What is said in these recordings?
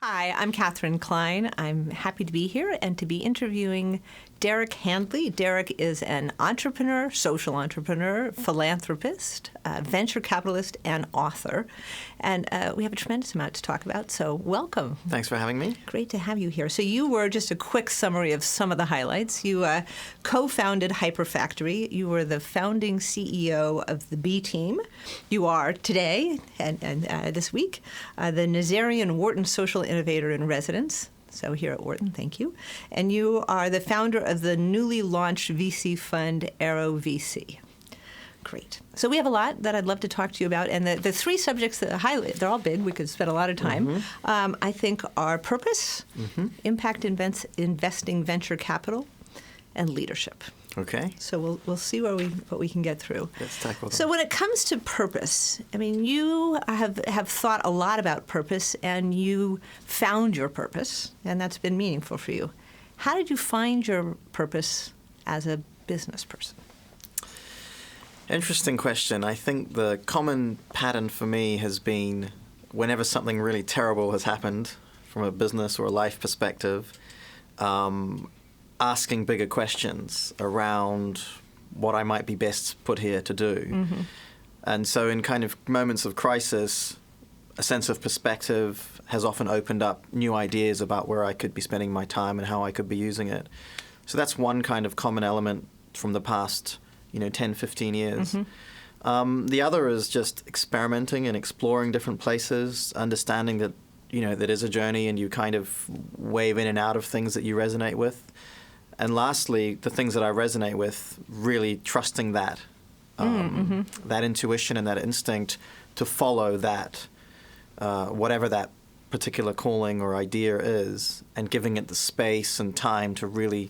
Hi, I'm Catherine Klein. I'm happy to be here and to be interviewing Derek Handley. Derek is an entrepreneur, social entrepreneur, philanthropist, venture capitalist, and author. And we have a tremendous amount to talk about, so welcome. Thanks for having me. Great to have you here. So you were, just a quick summary of some of the highlights. You co-founded Hyperfactory. You were the founding CEO of the B Team. You are today and this week the Nazarian Wharton Social Innovator in Residence. So here at Wharton, thank you. And you are the founder of the newly launched VC fund, Arrow VC. Great. So we have a lot that I'd love to talk to you about. And the three subjects that I highlight, they're all big. We could spend a lot of time. I think are purpose, impact investing venture capital, and leadership. Okay. So we'll see what we can get through. Let's tackle them. So when it comes to purpose, I mean, you have thought a lot about purpose, and you found your purpose, and that's been meaningful for you. How did you find your purpose as a business person? Interesting question. I think the common pattern for me has been whenever something really terrible has happened from a business or a life perspective, asking bigger questions around what I might be best put here to do. And so in kind of moments of crisis, a sense of perspective has often opened up new ideas about where I could be spending my time and how I could be using it. So that's one kind of common element from the past 10, 15 years. The other is just experimenting and exploring different places, understanding that, that is a journey and you kind of wave in and out of things that you resonate with. And lastly, the things that I resonate with, really trusting that, that intuition and that instinct to follow that, whatever that particular calling or idea is, and giving it the space and time to really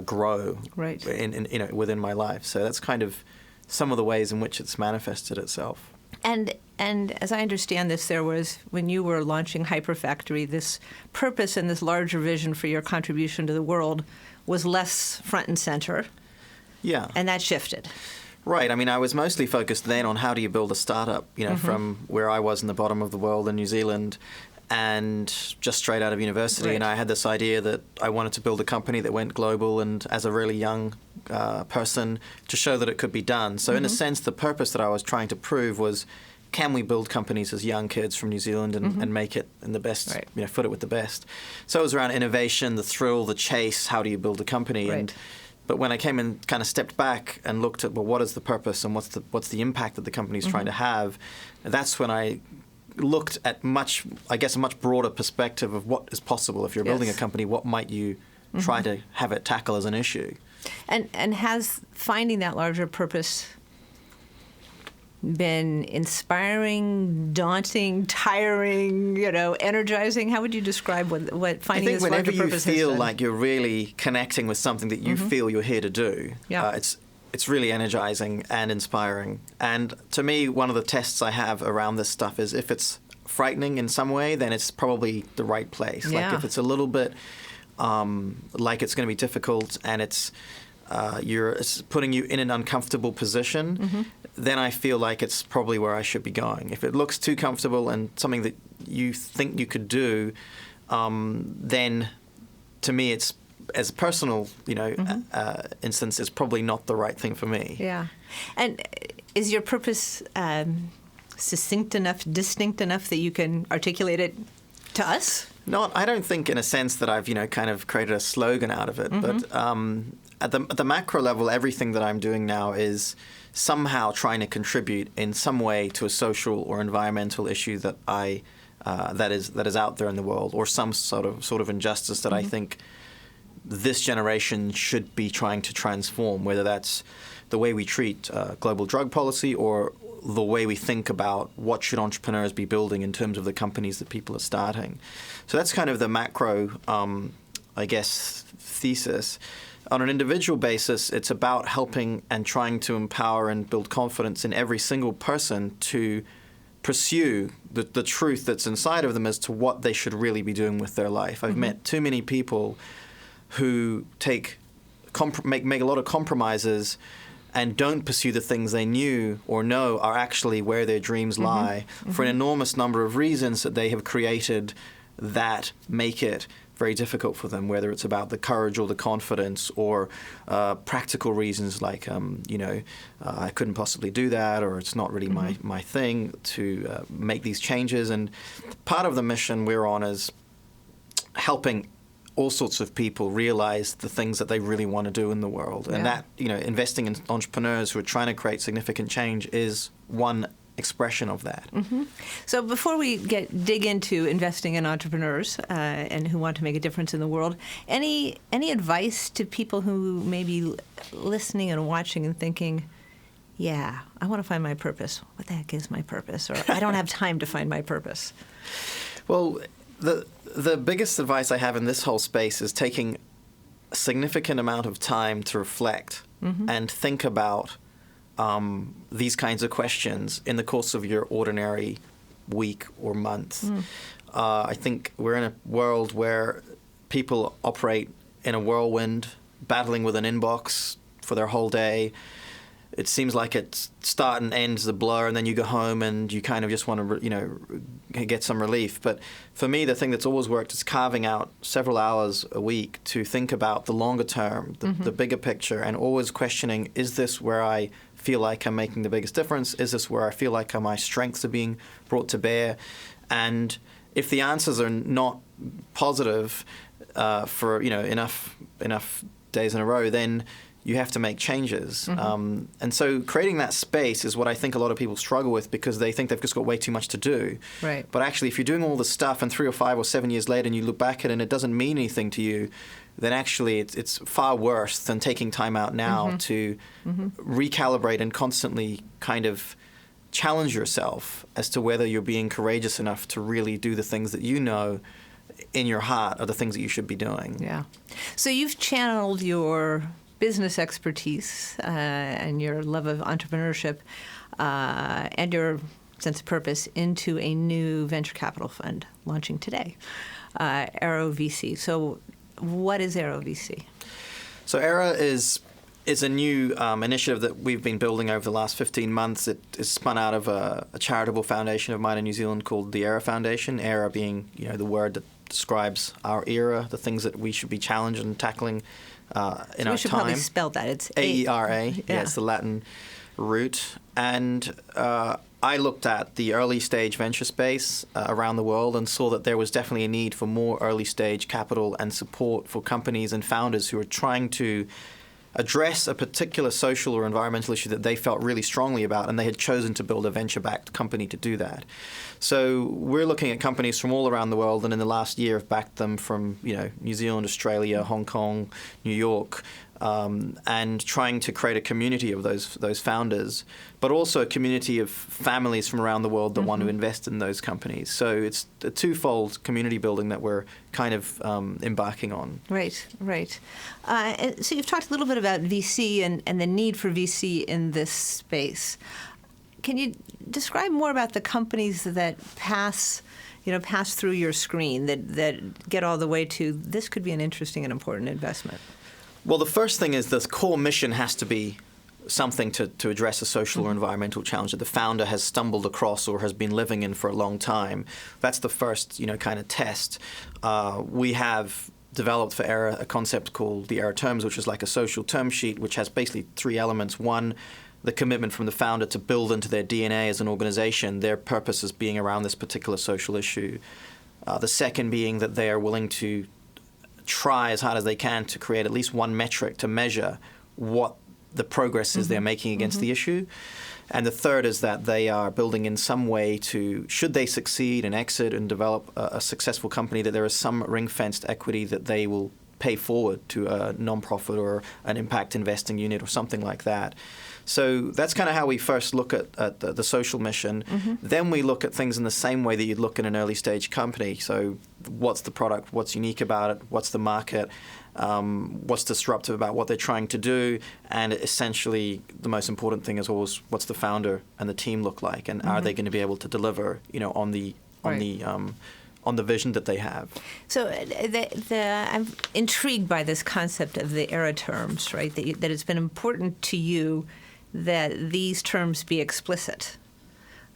grow in within my life. So that's kind of some of the ways in which it's manifested itself. And as I understand this, there was, when you were launching Hyperfactory, this purpose and this larger vision for your contribution to the world was less front and center. Yeah. And that shifted. Right. I mean, I was mostly focused then on how do you build a startup, from where I was in the bottom of the world in New Zealand and just straight out of university. Right. And I had this idea that I wanted to build a company that went global, and as a really young person, to show that it could be done. So in a sense, the purpose that I was trying to prove was, can we build companies as young kids from New Zealand and make it in the best, foot it with the best? So it was around innovation, the thrill, the chase, how do you build a company? But when I came and kind of stepped back and looked at, well, what is the purpose and what's the impact that the company's trying to have, that's when I looked at a much broader perspective of what is possible. If you're building a company, what might you try to have it tackle as an issue? And has finding that larger purpose been inspiring, daunting, tiring, energizing? How would you describe what finding this larger purpose has been? I think whenever you feel like you're really connecting with something that you feel you're here to do, it's really energizing and inspiring. And to me, one of the tests I have around this stuff is if it's frightening in some way, then it's probably the right place. Like if it's a little bit like it's going to be difficult and it's putting you in an uncomfortable position, then I feel like it's probably where I should be going. If it looks too comfortable and something that you think you could do, then to me it's, as a personal, instance, it's probably not the right thing for me. Yeah. And is your purpose succinct enough, distinct enough that you can articulate it to us? No, I don't think in a sense that I've, kind of created a slogan out of it. But at the macro level, everything that I'm doing now is somehow trying to contribute in some way to a social or environmental issue that that is out there in the world, or some sort of injustice that I think this generation should be trying to transform, whether that's the way we treat global drug policy or the way we think about what should entrepreneurs be building in terms of the companies that people are starting. So that's kind of the macro, thesis. On an individual basis, it's about helping and trying to empower and build confidence in every single person to pursue the truth that's inside of them as to what they should really be doing with their life. I've met too many people who make a lot of compromises and don't pursue the things they knew or know are actually where their dreams lie for an enormous number of reasons that they have created that make it very difficult for them, whether it's about the courage or the confidence or practical reasons like, I couldn't possibly do that, or it's not really my thing to make these changes. And part of the mission we're on is helping all sorts of people realize the things that they really want to do in the world. And that, investing in entrepreneurs who are trying to create significant change is one expression of that. So before we dig into investing in entrepreneurs and who want to make a difference in the world, any advice to people who may be listening and watching and thinking, yeah, I want to find my purpose. What the heck is my purpose? Or I don't have time to find my purpose. Well, the biggest advice I have in this whole space is taking a significant amount of time to reflect and think about these kinds of questions in the course of your ordinary week or month. I think we're in a world where people operate in a whirlwind, battling with an inbox for their whole day. It seems like it start and ends a blur, and then you go home and you kind of just want to, get some relief. But for me, the thing that's always worked is carving out several hours a week to think about the longer term, the bigger picture, and always questioning, is this where I feel like I'm making the biggest difference? Is this where I feel like my strengths are being brought to bear? And if the answers are not positive for enough days in a row, then you have to make changes. And so creating that space is what I think a lot of people struggle with, because they think they've just got way too much to do. Right. But actually, if you're doing all this stuff and 3 or 5 or 7 years later and you look back at it and it doesn't mean anything to you, then actually it's far worse than taking time out now to recalibrate and constantly kind of challenge yourself as to whether you're being courageous enough to really do the things that in your heart are the things that you should be doing. Yeah. So you've channeled your business expertise and your love of entrepreneurship and your sense of purpose into a new venture capital fund launching today, Arrow VC. So what is Arrow VC? So Arrow is a new initiative that we've been building over the last 15 months. It is spun out of a charitable foundation of mine in New Zealand called the Era Foundation, Era being the word that describes our era, the things that we should be challenging and tackling in our time. We should probably spell that. It's AERA. Yeah, it's the Latin root. And I looked at the early stage venture space around the world and saw that there was definitely a need for more early stage capital and support for companies and founders who are trying to address a particular social or environmental issue that they felt really strongly about, and they had chosen to build a venture-backed company to do that. So we're looking at companies from all around the world, and in the last year have backed them from New Zealand, Australia, Hong Kong, New York, and trying to create a community of those founders, but also a community of families from around the world that want to invest in those companies. So it's a twofold community building that we're kind of embarking on. Right. So you've talked a little bit about VC and the need for VC in this space. Can you describe more about the companies that pass through your screen, that get all the way to this could be an interesting and important investment? Well, the first thing is the core mission has to be something to address a social or environmental challenge that the founder has stumbled across or has been living in for a long time. That's the first, kind of test. We have developed for Era a concept called the Era Terms, which is like a social term sheet, which has basically 3 elements. One, the commitment from the founder to build into their DNA as an organization their purpose as being around this particular social issue. The second being that they are willing to try as hard as they can to create at least one metric to measure what the progress is they're making against the issue. And the third is that they are building in some way to, should they succeed and exit and develop a successful company, that there is some ring-fenced equity that they will pay forward to a nonprofit or an impact investing unit or something like that. So that's kind of how we first look at the social mission. Then we look at things in the same way that you'd look at an early stage company. So what's the product? What's unique about it? What's the market? What's disruptive about what they're trying to do? And essentially, the most important thing is always what's the founder and the team look like, and are they going to be able to deliver, on the vision that they have. So I'm intrigued by this concept of the Era Terms, right? That it's been important to you that these terms be explicit.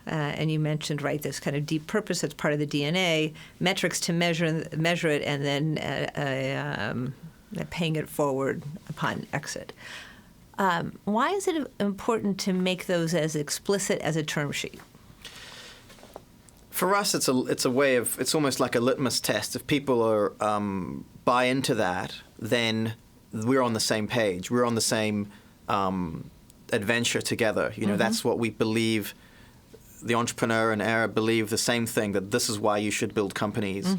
and you mentioned, right, this kind of deep purpose that's part of the DNA, metrics to measure it, and then paying it forward upon exit. Why is it important to make those as explicit as a term sheet? For us, it's a way of, it's almost like a litmus test. If people are buy into that, then we're on the same page. We're on the same adventure together. That's what we believe. The entrepreneur and Arab believe the same thing, that this is why you should build companies,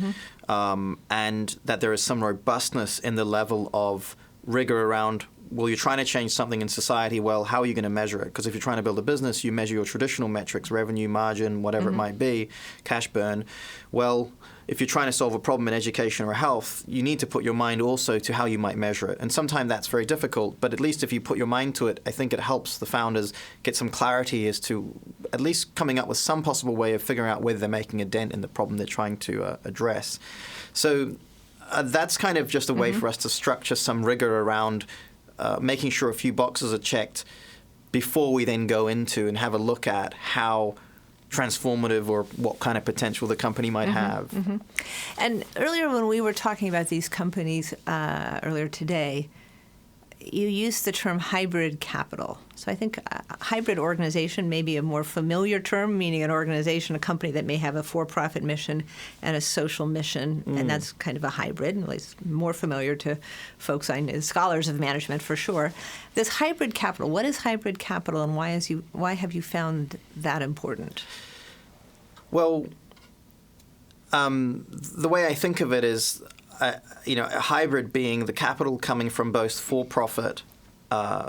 and that there is some robustness in the level of rigor around, well, you're trying to change something in society. Well, how are you going to measure it? Because if you're trying to build a business, you measure your traditional metrics, revenue, margin, whatever it might be, cash burn. Well, if you're trying to solve a problem in education or health, you need to put your mind also to how you might measure it. And sometimes that's very difficult, but at least if you put your mind to it, I think it helps the founders get some clarity as to at least coming up with some possible way of figuring out whether they're making a dent in the problem they're trying to address. So that's kind of just a way for us to structure some rigor around making sure a few boxes are checked before we then go into and have a look at how transformative or what kind of potential the company might have. And earlier when we were talking about these companies earlier today, you used the term hybrid capital. So I think hybrid organization may be a more familiar term, meaning an organization, a company that may have a for-profit mission and a social mission, and that's kind of a hybrid, at least more familiar to folks I know, scholars of management for sure. This hybrid capital, what is hybrid capital, and why have you found that important? Well, the way I think of it is, a hybrid being the capital coming from both for-profit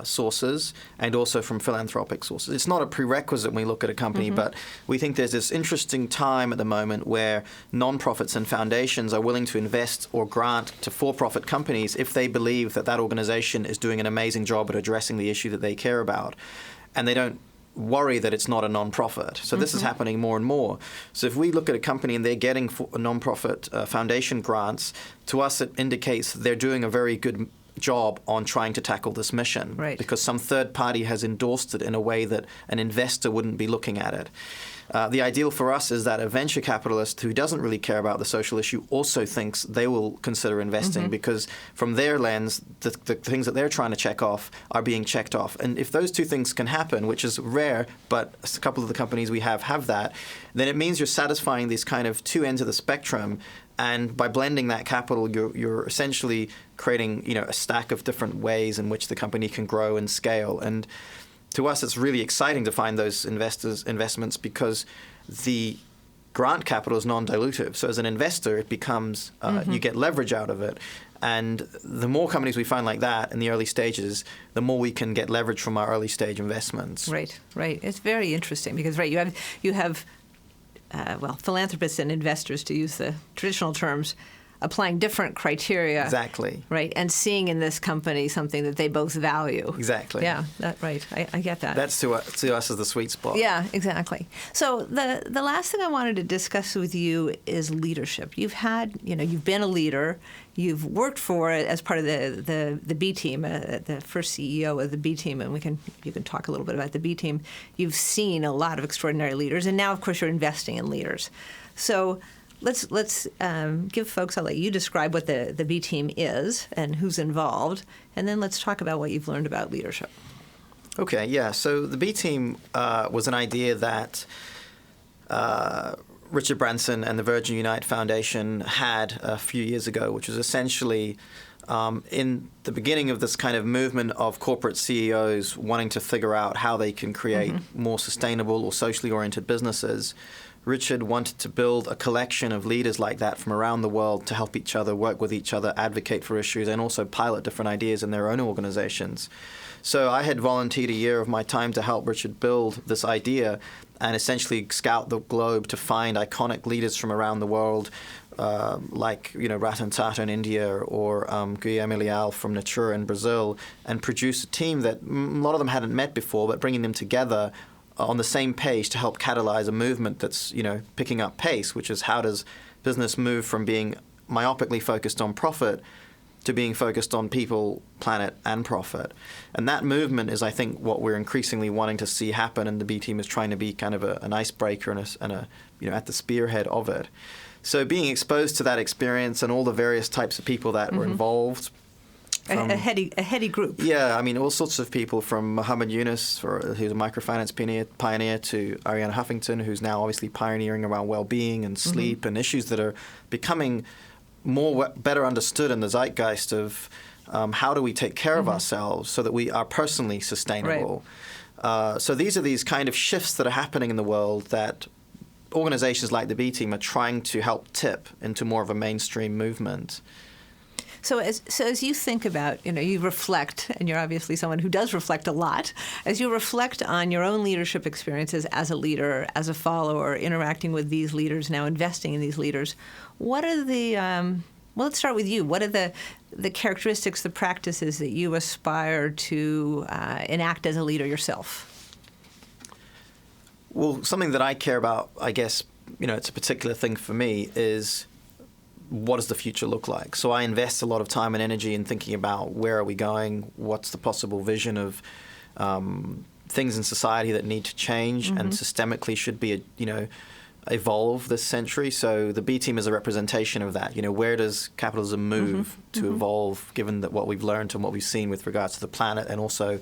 sources and also from philanthropic sources. It's not a prerequisite when we look at a company, but we think there's this interesting time at the moment where nonprofits and foundations are willing to invest or grant to for-profit companies if they believe that that organization is doing an amazing job at addressing the issue that they care about. And they don't worry that it's not a non-profit. So this is happening more and more. So if we look at a company and they're getting non-profit foundation grants, to us it indicates they're doing a very good job on trying to tackle this mission. Right. Because some third party has endorsed it in a way that an investor wouldn't be looking at it. The ideal for us is that a venture capitalist who doesn't really care about the social issue also thinks they will consider investing because from their lens, the things that they're trying to check off are being checked off. And if those two things can happen, which is rare, but a couple of the companies we have that, then it means you're satisfying these kind of two ends of the spectrum. And by blending that capital, you're essentially creating a stack of different ways in which the company can grow and scale. And to us, it's really exciting to find those investments because the grant capital is non-dilutive. So as an investor, it becomes you get leverage out of it. And the more companies we find like that in the early stages, the more we can get leverage from our early stage investments. Right. It's very interesting because you have philanthropists and investors, to use the traditional terms, applying different criteria. Exactly. Right, and seeing in this company something that they both value. Exactly. Yeah, right. I get that. That's to us as the sweet spot. Yeah, exactly. So the last thing I wanted to discuss with you is leadership. You've been a leader. You've worked for it as part of the B team, the first CEO of the B team, and you can talk a little bit about the B team. You've seen a lot of extraordinary leaders, and now, of course, you're investing in leaders. So let's give folks, I'll let you describe what the B team is and who's involved, and then let's talk about what you've learned about leadership. Okay, yeah. So the B team was an idea that Richard Branson and the Virgin Unite Foundation had a few years ago, which was essentially in the beginning of this kind of movement of corporate CEOs wanting to figure out how they can create more sustainable or socially oriented businesses. Richard wanted to build a collection of leaders like that from around the world to help each other, work with each other, advocate for issues, and also pilot different ideas in their own organizations. So I had volunteered a year of my time to help Richard build this idea and essentially scout the globe to find iconic leaders from around the world, like Ratan Tata in India or Guilherme Leal from Natura in Brazil, and produce a team that a lot of them hadn't met before, but bringing them together on the same page to help catalyze a movement that's picking up pace, which is how does business move from being myopically focused on profit to being focused on people, planet, and profit. And that movement is, I think, what we're increasingly wanting to see happen, and the B team is trying to be kind of an icebreaker and a at the spearhead of it. So being exposed to that experience and all the various types of people that were involved. A heady group. Yeah, I mean, all sorts of people, from Muhammad Yunus, who's a microfinance pioneer, to Arianna Huffington, who's now obviously pioneering around well-being and sleep and issues that are becoming better understood in the zeitgeist of how do we take care of ourselves so that we are personally sustainable. Right. So these are these kind of shifts that are happening in the world that organizations like the B Team are trying to help tip into more of a mainstream movement. So as you think about, you reflect, and you're obviously someone who does reflect a lot, as you reflect on your own leadership experiences as a leader, as a follower, interacting with these leaders, now investing in these leaders, what are the, let's start with you. What are the characteristics, the practices that you aspire to enact as a leader yourself? Well, something that I care about, I guess, it's a particular thing for me, is what does the future look like? So I invest a lot of time and energy in thinking about where are we going, what's the possible vision of things in society that need to change and systemically should be, evolve this century. So the B Team is a representation of that. Where does capitalism move to evolve, given that what we've learned and what we've seen with regards to the planet and also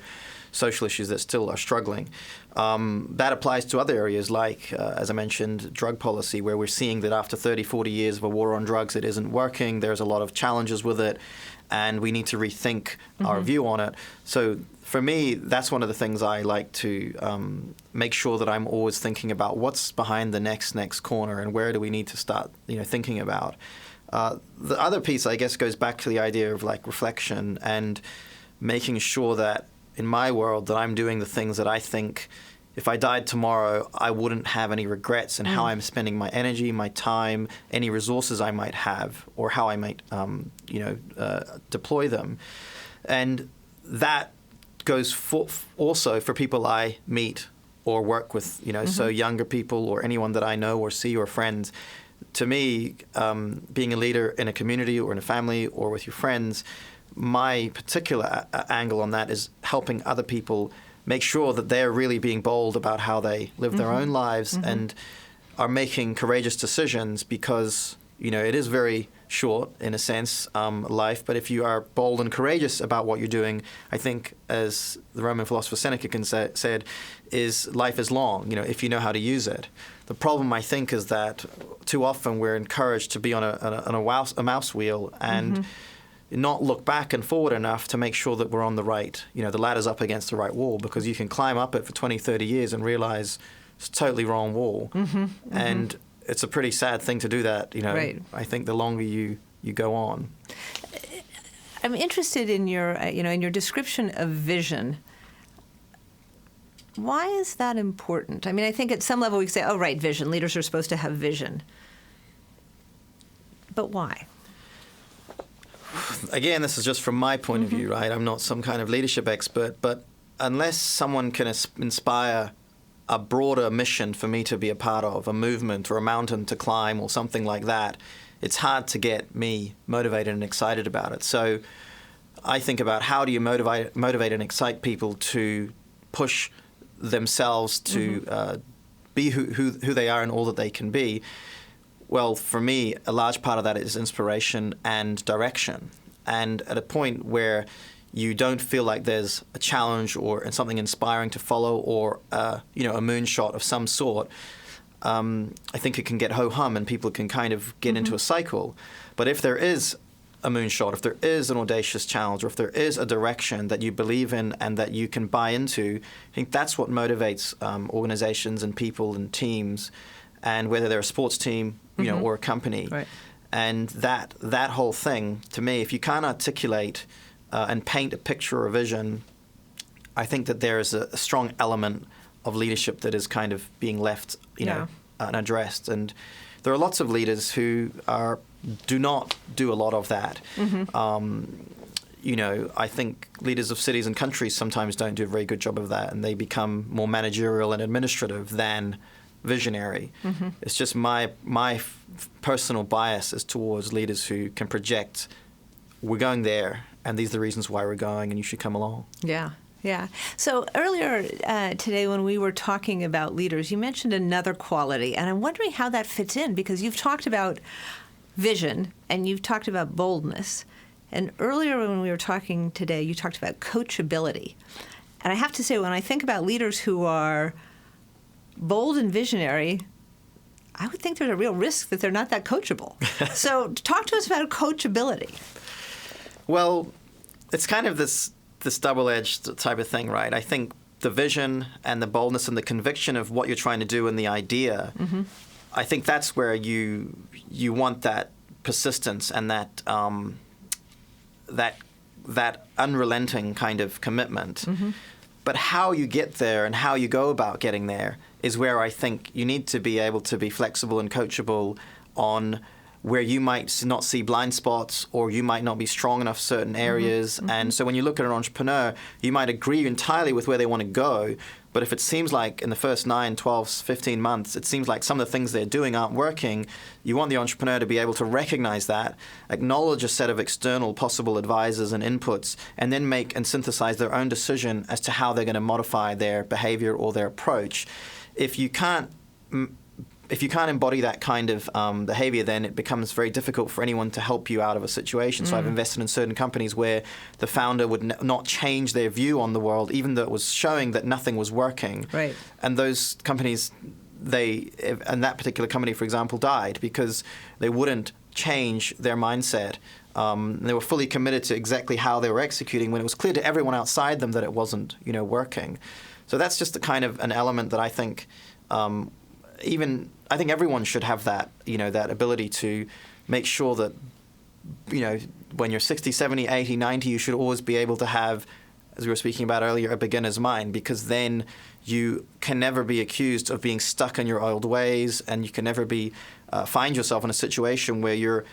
social issues that still are struggling. That applies to other areas like, as I mentioned, drug policy, where we're seeing that after 30, 40 years of a war on drugs, it isn't working. There's a lot of challenges with it, and we need to rethink our view on it. So for me, that's one of the things I like to make sure that I'm always thinking about what's behind the next corner and where do we need to start thinking about. The other piece, I guess, goes back to the idea of reflection and making sure that in my world that I'm doing the things that I think if I died tomorrow, I wouldn't have any regrets in how I'm spending my energy, my time, any resources I might have, or how I might, deploy them. And that goes also for people I meet or work with, so younger people or anyone that I know or see or friends. To me, being a leader in a community or in a family or with your friends, my particular angle on that is helping other people make sure that they're really being bold about how they live their own lives and are making courageous decisions, because it is very short in a sense, life, but if you are bold and courageous about what you're doing, I think, as the Roman philosopher Seneca said, is life is long, if you know how to use it. The problem, I think, is that too often we're encouraged to be on a mouse wheel and not look back and forward enough to make sure that we're on the right, the ladder's up against the right wall, because you can climb up it for 20, 30 years and realize it's a totally wrong wall. And it's a pretty sad thing to do that, Right. I think the longer you go on. I'm interested in your, in your description of vision. Why is that important? I mean, I think at some level we say, oh, right, vision. Leaders are supposed to have vision. But why? Again, this is just from my point of view, right? I'm not some kind of leadership expert, but unless someone can inspire a broader mission for me to be a part of, a movement or a mountain to climb or something like that, it's hard to get me motivated and excited about it. So I think about how do you motivate and excite people to push themselves to be who they are and all that they can be. Well, for me, a large part of that is inspiration and direction. And at a point where you don't feel like there's a challenge or something inspiring to follow or a moonshot of some sort, I think it can get ho-hum and people can kind of get into a cycle. But if there is a moonshot, if there is an audacious challenge, or if there is a direction that you believe in and that you can buy into, I think that's what motivates organizations and people and teams, and whether they're a sports team, or a company. Right. And that whole thing, to me, if you can't articulate and paint a picture or a vision, I think that there is a strong element of leadership that is kind of being left, unaddressed. And there are lots of leaders who do not do a lot of that. I think leaders of cities and countries sometimes don't do a very good job of that, and they become more managerial and administrative than visionary. It's just my personal bias is towards leaders who can project we're going there, and these are the reasons why we're going, and you should come along. Yeah. Yeah. So earlier today when we were talking about leaders, you mentioned another quality, and I'm wondering how that fits in, because you've talked about vision and you've talked about boldness. And earlier when we were talking today, you talked about coachability. And I have to say, when I think about leaders who are bold and visionary, I would think there's a real risk that they're not that coachable. So talk to us about coachability. Well, it's kind of this double-edged type of thing, right? I think the vision and the boldness and the conviction of what you're trying to do and the idea, I think that's where you want that persistence and that unrelenting kind of commitment. But how you get there and how you go about getting there is where I think you need to be able to be flexible and coachable on where you might not see blind spots, or you might not be strong enough in certain areas. And so when you look at an entrepreneur, you might agree entirely with where they want to go, but if it seems like in the first 9, 12, 15 months, it seems like some of the things they're doing aren't working, you want the entrepreneur to be able to recognize that, acknowledge a set of external possible advisors and inputs, and then make and synthesize their own decision as to how they're going to modify their behavior or their approach. If you can't embody that kind of behavior, then it becomes very difficult for anyone to help you out of a situation. So I've invested in certain companies where the founder would not change their view on the world, even though it was showing that nothing was working. Right. And those companies, and that particular company, for example, died because they wouldn't change their mindset. They were fully committed to exactly how they were executing when it was clear to everyone outside them that it wasn't, working. So that's just the kind of an element that I think I think everyone should have that, that ability to make sure that, when you're 60, 70, 80, 90, you should always be able to have, as we were speaking about earlier, a beginner's mind, because then you can never be accused of being stuck in your old ways, and you can never find yourself in a situation where you're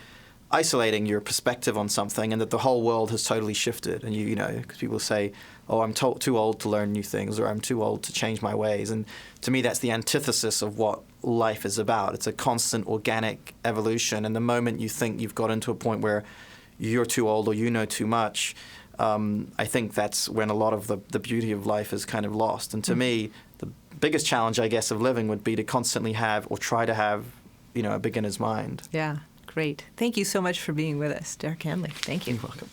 isolating your perspective on something and that the whole world has totally shifted. And because people say, oh, I'm too old to learn new things, or I'm too old to change my ways. And to me, that's the antithesis of what life is about. It's a constant organic evolution. And the moment you think you've got into a point where you're too old or you know too much, I think that's when a lot of the beauty of life is kind of lost. And to me, the biggest challenge, I guess, of living would be to constantly have, or try to have, a beginner's mind. Yeah, great. Thank you so much for being with us, Derek Handley. Thank you. You're welcome.